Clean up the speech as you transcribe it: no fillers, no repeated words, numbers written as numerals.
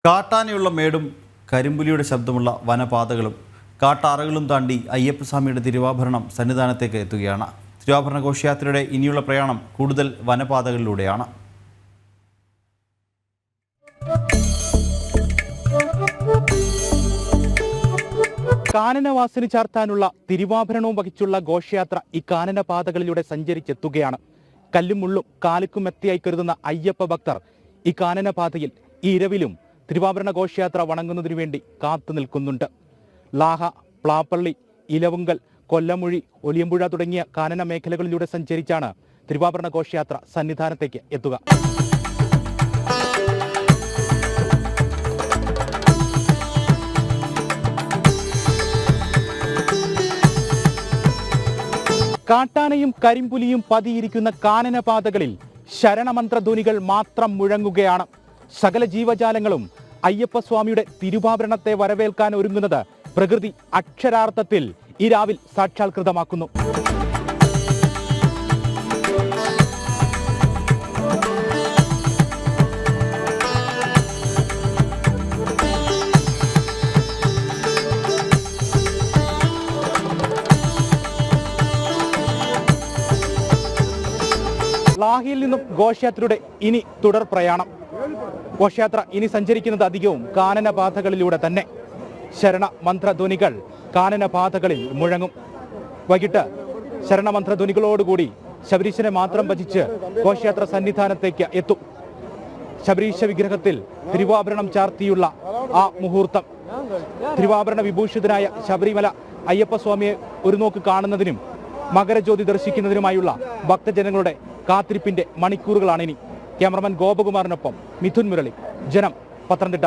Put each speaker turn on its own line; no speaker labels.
കാട്ടാനയുള്ള മേടും കരിമ്പുലിയുടെ ശബ്ദമുള്ള വനപാതകളും കാട്ടാറുകളും താണ്ടി അയ്യപ്പസ്വാമിയുടെ തിരുവാഭരണം സന്നിധാനത്തേക്ക് എത്തുകയാണ്. തിരുവാഭരണ ഘോഷയാത്രയുടെ ഇനിയുള്ള പ്രയാണം കൂടുതൽ വനപാതകളിലൂടെയാണ്.
കാനനവാസിന് ചാർത്താനുള്ള തിരുവാഭരണവും വഹിച്ചുള്ള ഘോഷയാത്ര ഈ കാനനപാതകളിലൂടെ സഞ്ചരിച്ചെത്തുകയാണ്. കല്ലും മുള്ളും കാലുക്കും എത്തിയായി കരുതുന്ന അയ്യപ്പ ഭക്തർ ഈ കാനനപാതയിൽ ഈ ഇരവിലും തിരുവാഭരണ ഘോഷയാത്ര വണങ്ങുന്നതിനു വേണ്ടി കാത്തു നിൽക്കുന്നുണ്ട്. ലാഹ, പ്ലാപ്പള്ളി, ഇലവുങ്കൽ, കൊല്ലമുഴി, ഒലിയമ്പുഴ തുടങ്ങിയ കാനന മേഖലകളിലൂടെ സഞ്ചരിച്ചാണ് തിരുവാഭരണ ഘോഷയാത്ര സന്നിധാനത്തേക്ക് എത്തുക. കാട്ടാനയും കരിമ്പുലിയും പതിയിരിക്കുന്ന കാനനപാതകളിൽ ശരണമന്ത്രധ്വനികൾ മാത്രം മുഴങ്ങുകയാണ്. സകല ജീവജാലങ്ങളും അയ്യപ്പസ്വാമിയുടെ തിരുവാഭരണത്തെ വരവേൽക്കാൻ ഒരുങ്ങുന്നത് പ്രകൃതി അക്ഷരാർത്ഥത്തിൽ ഈ രാവിൽ സാക്ഷാത്കൃതമാക്കുന്നു. ലാഹിയിൽ നിന്നും ഘോഷയാത്രയുടെ ഇനി തുടർ പ്രയാണം. ഘോഷയാത്ര ഇനി സഞ്ചരിക്കുന്നത് അധികവും കാനനപാതകളിലൂടെ തന്നെ. ശരണമന്ത്രധ്വനികൾ കാനനപാതകളിൽ മുഴങ്ങും. വൈകിട്ട് ശരണമന്ത്രധ്വനികളോടുകൂടി ശബരീശനെ മാത്രം ഭജിച്ച് ഘോഷയാത്ര സന്നിധാനത്തേക്ക് എത്തും. ശബരീശ വിഗ്രഹത്തിൽ തിരുവാഭരണം ചാർത്തിയുള്ള ആ മുഹൂർത്തം, തിരുവാഭരണ വിഭൂഷിതനായ ശബരിമല അയ്യപ്പസ്വാമിയെ ഒരു നോക്ക് കാണുന്നതിനും മകരജ്യോതി ദർശിക്കുന്നതിനുമായുള്ള ഭക്തജനങ്ങളുടെ കാത്തിരിപ്പിന്റെ മണിക്കൂറുകളാണിനി. ക്യാമറമാൻ ഗോപകുമാറിനൊപ്പം മിഥുൻ മുരളി, ജനം, പത്തനംതിട്ട.